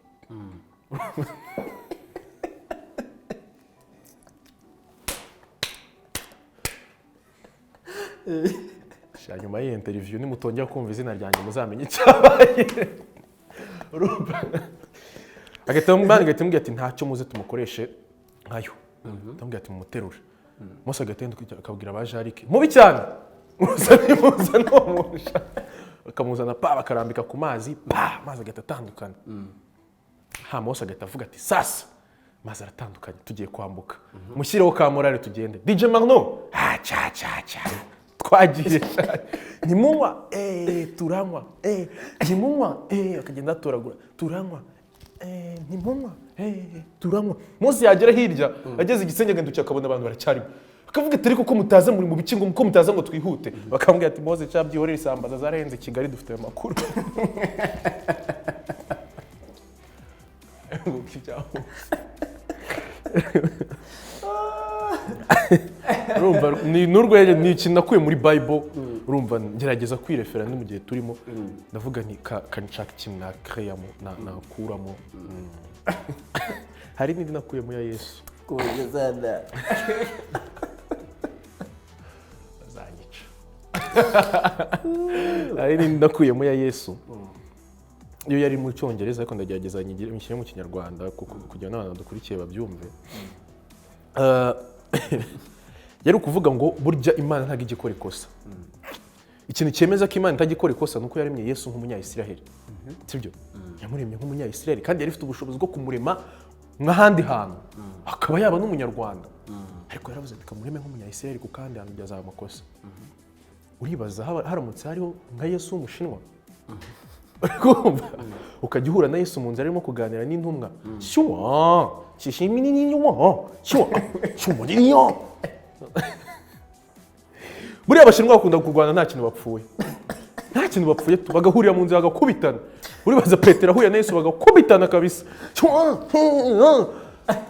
nyuma y'iyi interview nimutongera kumva izina ryanjye muzamenye icyabaye agatambwira ati ntacyo muze tumukoreshe nkayo ndamubwira ati mumuterure Mose agatenda akabwira abajarike mubi cyane muza n'umusha akamuzana bakarambika ku mazi mazi agatandukana Mose agahita avuga ati sasa mazi aratandukanye tugiye kwambuka mushyireho ka morale tugende DJ Magno twagiye nimunywa turanywa nimunywa akagenda atoragura turanywa nimunywa turanywa Mose yagera hirya ageze igisenge agenda akabona abantu baracyarimo akavuga ati ariko ko mutaza muri mu bikingo ko mutaza ngo twihute bakambwira ati Mose cyabyihorera isambaza zarahenze Kigali dufite amakuru urumva ni n'urwenya ni ikintu nakuye muri Bible urumva ngerageza kwirefera no mu gihe turimo ndavuga nti kanchaka kimwe na créamo nakuramo hari n'indi nakuye mu ya Yesu kugezana azanyica hari n'indi nakuye mu ya Yesu iyo yari mu cyongereza ariko ndagerageza nyishyire mu kinyarwanda kugira n'abantu dukurikiye babyumve yari ukuvuga ngo burya Imana ntago igikora ikosa ikintu cyemeza ko Imana itagikora ikosa nuko yaremye Yesu nk'umunya-Isiraheli sibyo yamuremye nk'umunya-Isiraheli kandi yari ifite ubushobozi bwo kumurema nk'ahandi hantu akaba yaba n'umunyarwanda ariko yaravuze ati kamureme nk'umunya-Isiraheli kuko kandi hantu byazaba amakosa uribaza haramutse hariho nka Yesu w'umushinwa ukajya uhura na Yesu mu nzira arimo kuganira n'intumwa buriya abashinwa bakunda kurwana nta kintu bapfuye bagahurira mu nzira bagakubitana uribaza Petero ahuye na Yesu bagakubitana kabisa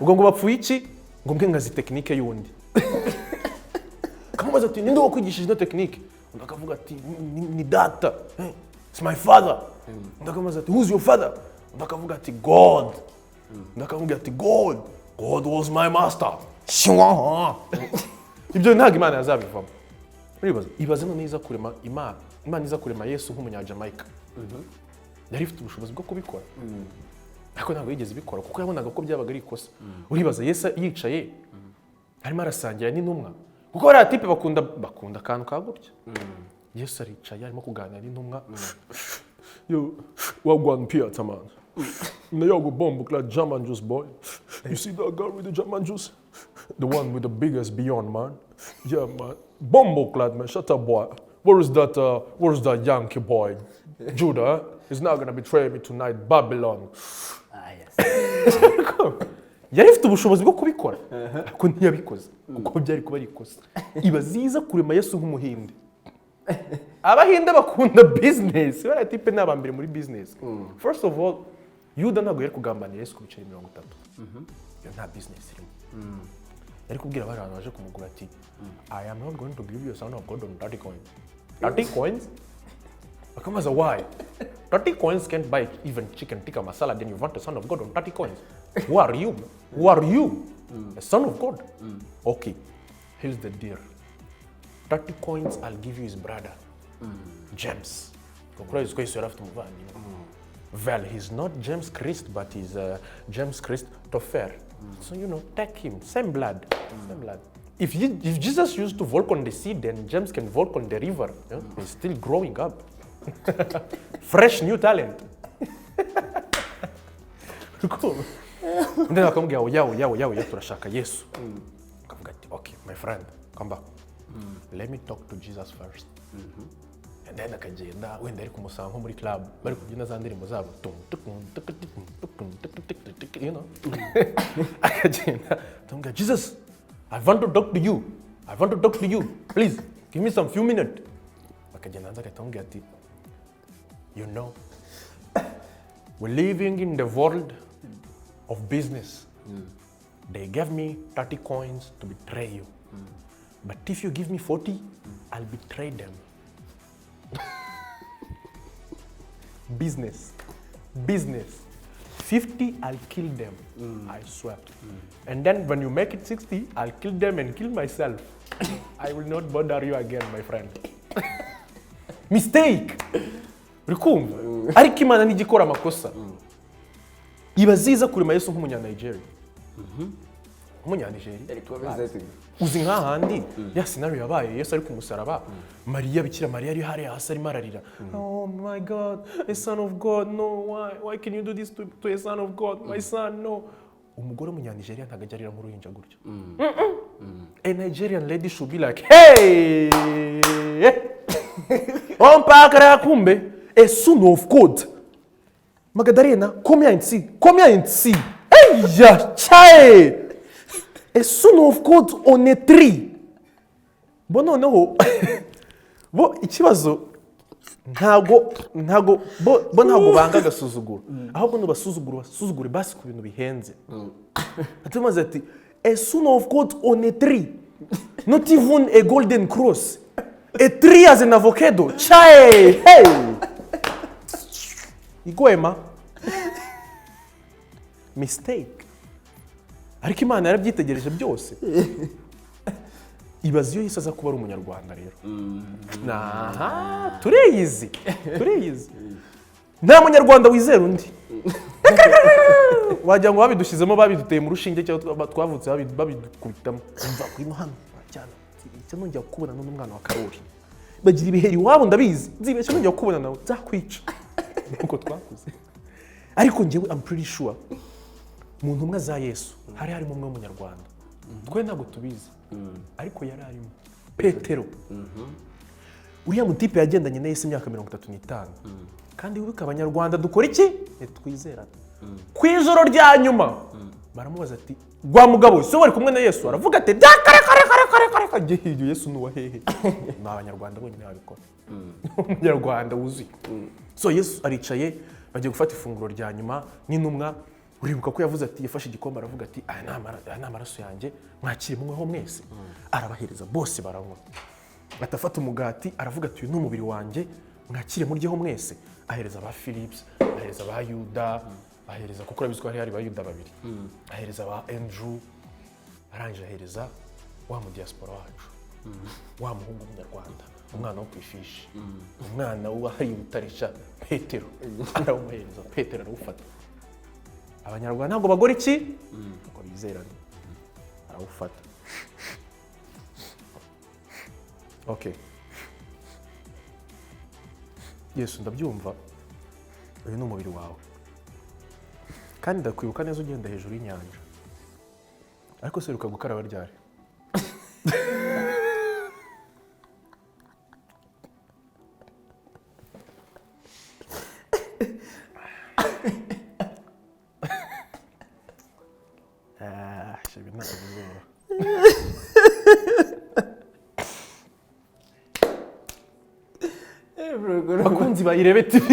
ubwo ngo bapfuye iki ngo mbwe ngazi tekinike y'undi kamubaza ati ninde wakwigishije ino tekinike undi akavuga ati ni data it's my father undi akamubaza ati who's your father undi akavuga ati God undi akavuga ati God was my master ibyo ntabwo Imana yazabivamo ibaze none iza kurema Imana iza kurema Yesu nk'umunya-Jamaica yari ifite ubushobozi bwo kubikora ariko ntabwo yigeze ibikora kuko yabonaga ko byabaga ari ikosa uribaza Yesu yicaye arimo arasangira n'intumwa kuko bariya tipe bakunda akantu ka gutya Yesu aricaye arimo kuganira n'intumwa yo wagwan piyata man nayo go bomb like German juice boy you see that girl with the German juice the one with the biggest beyond man yeah man bomb clad man shut up boy where is that Yankee boy Judah is not gonna betray me tonight Babylon yari ifite ubushobozi bwo kubikora ariko ntiyabikoze kuko byari kuba ari ikosa iba ziza kurema Yesu nk'umuhinde abahinde bakunda business bariya tipe ni abambere muri business first of all Yuda ntabwo yari kugambanira Yesu ku biceri 30 iyo nta business irimo yari kubwira abari abantu baje kumugura ati I am not going to give you a son of God on 30 coins 30 coins akamubaza why 30 coins can't buy even chicken tikka masala then you want a son of God on 30 coins who are you a son of God okay here's the deal 30 coins I'll give you his brother James kokora Yesu Yesu yari afite umuvandimwe well he's not James Christ but he's James Christopher so you know take him same blood if Jesus used to walk on the sea then James can walk on the river he's still growing up fresh new talent ndenda akamubwira yawo turashaka Yesu akavuga ati okay my friend come back let me talk to Jesus first and then akagenda wenda ari kumusanga nko muri club bari kubyina za ndirimbo zabo you know akagenda tonga Jesus I want to talk to you please give me some few minutes akagenda anza akatonga ati you know we're living in the world of business. They gave me 30 coins to betray you. But if you give me 40, I'll betray them. Business. 50, I'll kill them. I swear. And then when you make it 60, I'll kill them and kill myself. I will not bother you again, my friend. Mistake. Rikumva. Ariko Imana nigikora amakosa. Ibaziza kurema Yesu nk'umunya-Nigeria. Umunya-Nigeria. Uzi nk'ahandi ya scenario yabaye Yesu ari ku musaraba, Mariya Bikira Mariya ari hariya hasi arimo ararira. Oh my God, a son of God, no, why can you do this to a son of God, my son, no. Umugore w'umunya-Nigeria ntabwo ajya arira mu ruhinja gutyo. A Nigerian lady should be like, hey, ompakara kumbe, a son of God. Magdalena, come here and see. Hey, ya child. A son of God on a tree. Bo noneho bo ikibazo ntago banga gasuzuguro. Ahubwo no basuzugure basi ku bintu bihenze. Atumaze ati a son of God on a tree. Not even a golden cross. A tree as an avocado. Child. Hey. Igwema. Mistake. Ariko Imana yarabyitegereje byose. Ibaze iyo Yesu aza kuba ari umunyarwanda rero. Tureyizi. Nta munyarwanda wizera undi. Wagira ngo babidushyizemo babiduteye mu rushinge cyangwa twavutse babidukubitamo. Umva kwino hano cyane. Icyo nongera kubona n'umwana wa Karoli. Bagira ibiheri wabo ndabizi. Nzibeshye nongera kubona nawe zakwica. Nuko twakuze. Ariko njyewe I'm pretty sure mu ntumwa za Yesu hari harimo umwe w'umunyarwanda. Twe ntabwo tubizi. Ariko yari arimo Petero. Uriya mutipe yagendanye na Yesu imyaka 35. Kandi wibuka abanyarwanda dukora iki? Twizerana. Ku ijoro rya nyuma baramubaza ati gwa mugabo so wari kumwe na Yesu aravuga ati kare gihiye Yesu nuwa hehe. Ni abanyarwanda bonyine babikora. Umunyarwanda wuzuye. So Yesu aricaye bagiye gufata ifunguro rya nyuma n'intumwa. Uribuka ko yavuze ati yafashe igikombe aravuga ati aya ni amaraso yanjye mwakire munyweho mwese. Arabahereza bose baranywa. Atafata umugati aravuga ati uyu ni umubiri wanjye mwakire muryeho mwese. Ahereza ba Philips, ahereza ba Yuda, ahereza kuko urabizwa hari ba Yuda babiri. Ahereza ba Andrew, arangije ahereza wa mu diaspora wacu. Wa muhungu w'umunyarwanda, umwana wo kwifishi. Umwana wahari utarisha Petero. Arawumuhereza Petero arawufata. Abanyarwanda ntabwo bagora iki? Ngo bizerane. Arawufata. Okay. Yesu ndabyumva. Uyu ni umubiri wawe. Kandi ndakwibuka neza ugenda hejuru y'inyanja. Ariko seruka gukaraba ryari? Shabi ntabwo bizora. Bakunzi bayirebe TV.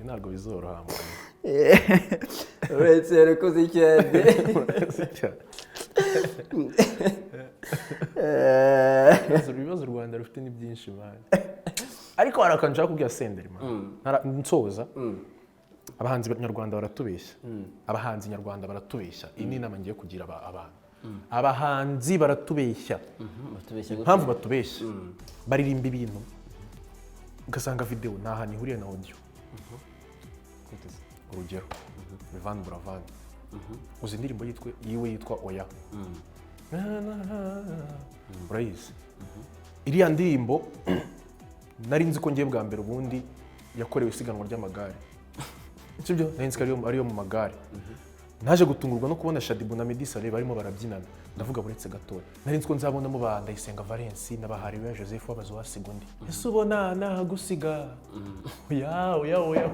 Ntabwo bizoroha mu. Uretse rekoze cyane. Ibibazo u Rwanda rufite ni byinshi man. Ariko harakanjaka kubya senderi man. Nsoza. Abahanzi nyarwanda baratubeshya. Abahanzi nyarwanda baratubeshya. Ini nama ngiye kugira abantu. Abahanzi baratubeshya. Mpamvu batubeshya. Baririmba ibintu. Ugasanga video naha nihuriye na audio. Urugero. Ivan Buravan. Uzi indirimbo yitwa Oya. Urayizi. Iriya ndirimbo nari nzi ko ngiye bwa mbere ubundi yakorewe isiganwa ry'amagare. Sibyo? Nari nzi ko ariyo mu magare. naje gutungurwa no kubona Shadibu na Meddy Saleh barimo barabyinana ndavuga buretse gatoya nari nzi ko nzabonamo ba Ndayisenga Valence n'abahariwe Joseph wabaziwasiga undi ese ubona nagusiga oya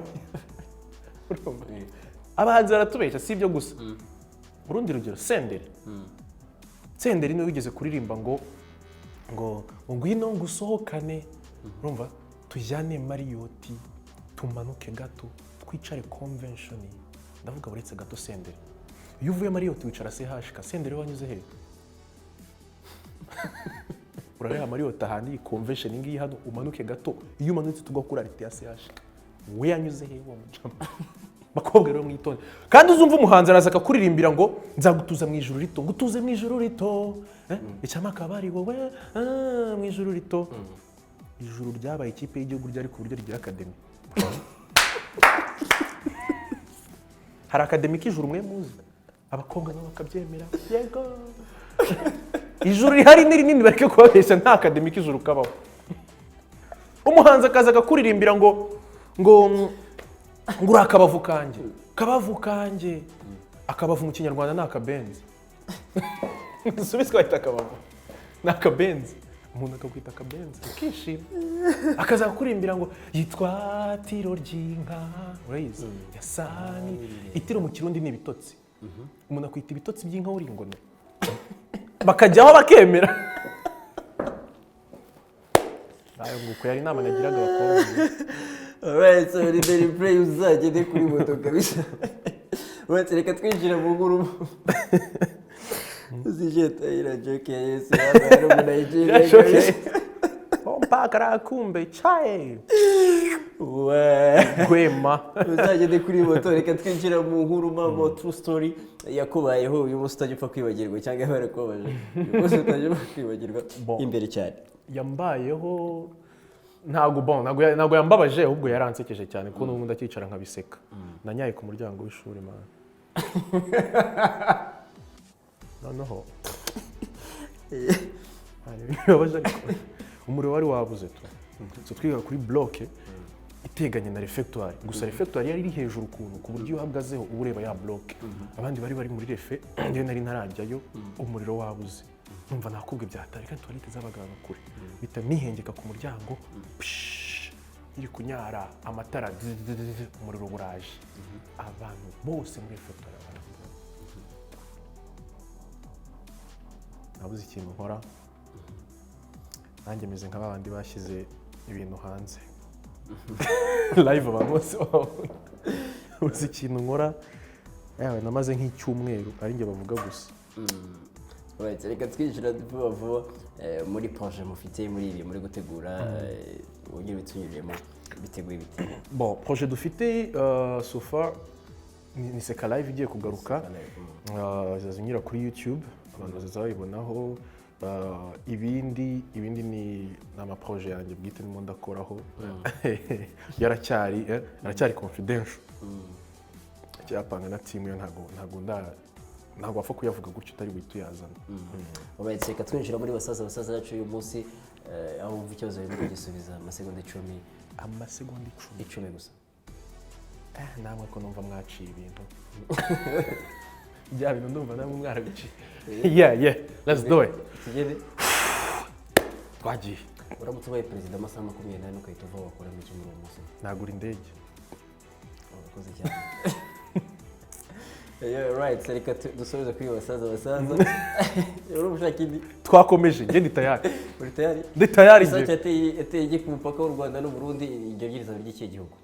abahanzi baratubeshya si ibyo gusa urundi rugero Senderi niwe wigeze kuririmba ngo ngwino ngusohokane urumva tujyane Marriott tumanuke gato twicare convention ndavuga buretse gato Senderi iyo uvuye Marriott wicara CHK Senderi wanyuze he urareba Marriott ahandi convention ngiyi hano umanuke gato iyo umanutse tugakura rite ya CHK we yanyuze he wo mujama bakobwa rero mwitonde kandi uzumva umuhanzi araza akakuririmbira ngo nzagutuza mu ijuru rito ngutuze mu ijuru rito icyama kabari wowe mu ijuru rito ijuru ryabaye ikipe y'igihugu ryari ku buryo rigira academy hari academy k'ijuru mwe muzi abakobwa nabo bakabyemera yego ijuru rihari ni rinini bareke kubabeshya nta academy k'ijuru kabaho umuhanzi akaza akakuririmbira ngo ngura kabavu kanjye akabavu mu kinyarwanda ni akabenzi subitswe bahita akabavu ni akabenzi umuntu akakwita akabenzi akishima akaza kurimbira ngo yitwa tiro ry'inka urayizi yasani itiro mu kirundi ni ibitotsi umuntu akwita ibitotsi by'inka uri ingone bakajyaho bakemera ayo nguko yari inama nagiraga abakobwa. Alright, so ni very play uzagende kuri moto kabisa. Wetse reka twinjira mu nguru. Uzijeta ira joke ya Yesu yaba mu Nigeria. Pompa karakumbe chae. Gwema. Uzagende kuri moto reka twinjira mu nkuru mama true story yakubayeho uyu munsi utajya kwibagirwa cyangwa barakubaje. Uyu munsi utajya kwibagirwa imbere cyane. Yambayeho ntago yambabaje ahubwo yaransekeje cyane kuko n'ubundi akicara nkabiseka nanyaye ku muryango w'ishuri man noneho umuriro wari wabuze tu twiga kuri bloke iteganye na refectoire gusa refectoire yari iri hejuru ku buryo uhagazeho ureba ya bloke abandi bari muri refe ngiye nari ntarajyayo umuriro wabuze numva nakubwe byatari kandi toilette zabaganga kure bita nihengeka ku muryango iri kunyara amatara umuriro buraje abantu bose muri refectoire nabuze ikintu nkora nanjye meze nk'abandi bashyize ibintu hanze live abantu bose uzi ikintu nkora yawe namaze nk'icyumweru ari njye bavuga gusa. Reka twinjira vuba muri projet mufite muri gutegura uburyo bitunyuriyemo biteguye bite. Bon, projet dufite so far ni Seka live igiye kugaruka zazinyura kuri YouTube abantu bazayibonaho ibindi ni ama projet yanjye bwite ndimo ndakoraho yaracyari confidential cyapanga na team yo ntago wapfa kuyavuga gutyo utari wituyazana. Alright, reka twinjira muri basaza yacu uyu munsi aho umva ikibazo bari gisubiza amasegonda 10 gusa. Namwe ko numva mwaciye ibintu bya bintu ndumva namwe mwarabiciye. Yeah, let's do it. Tugende twagiye uramutse ubaye perezida amasaha 28 ukahita uva wakora mu cyumweru munsi nagura indege. Urakoze cyane. Yeah, right, reka dusoze kuri basaza. Urumva kindi twakomeje nge ndi tayari. Uri tayari? Ndi tayari nge. Sacha ateye ku mupaka w'u Rwanda n'u Burundi iryo byirizano ry'iki gihugu.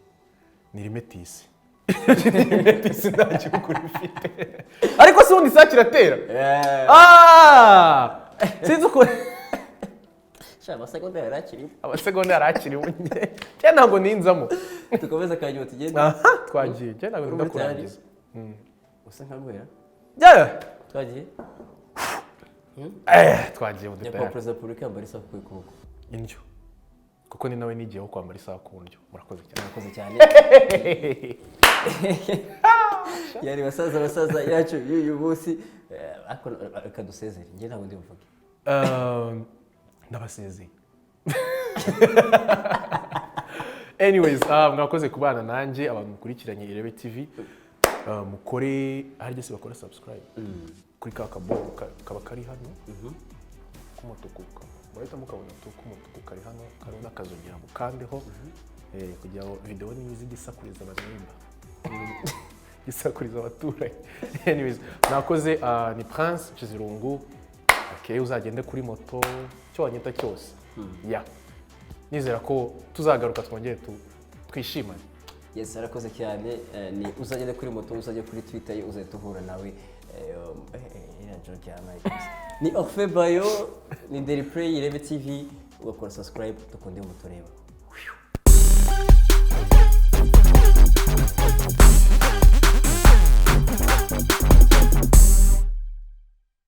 Ni Rimetisi. Rimetisi ndaje kuri fite. Ariko se undi Sacha iratera? Sinzi uko amasegonda yarakiriwe. Amasegonda yarakiriwe. Cye ntabwo ninzamo. Tukomeza kanyuma tugende. Twagiye. Cye ntabwo ndakurangiza. Usa nkagwera? Yeah. Twagiye? Twagiye mu detail. Perezida Republika yambara isaha ku kuboko. Indyo. Kuko ni nawe nigiyeho kwambara isaha ku ndyo. Murakoze cyane. Yari basaza yacu y'uyu munsi akadusezera. Nge ntabwo ndi buvuge. Ndabasezeye. Anyways, mwakoze kubana nanjye abantu mukurikiranye Irebe TV. mukore harya se bakora subscribe kuri ka kaboro kaba kari hano k'umutuku bahita mukabona k'umutuku kari hano kari n'akazogera mukandeho kugira ngo video nizi gisakuriza abanimba gisakuriza abaturage. Anyways nakoze ni Prince Kizirungu uzagende kuri moto cyo wanyita cyose nizera ko tuzagaruka twongeye twishimane. Yes, arakoze cyane. Ni uzagende kuri moto, uzajye kuri Twitter, uzahita tuhura nawe ni Orphe Bayo, ni Daily Play, Irebe TV, ugakora subscribe tukunde mutureba.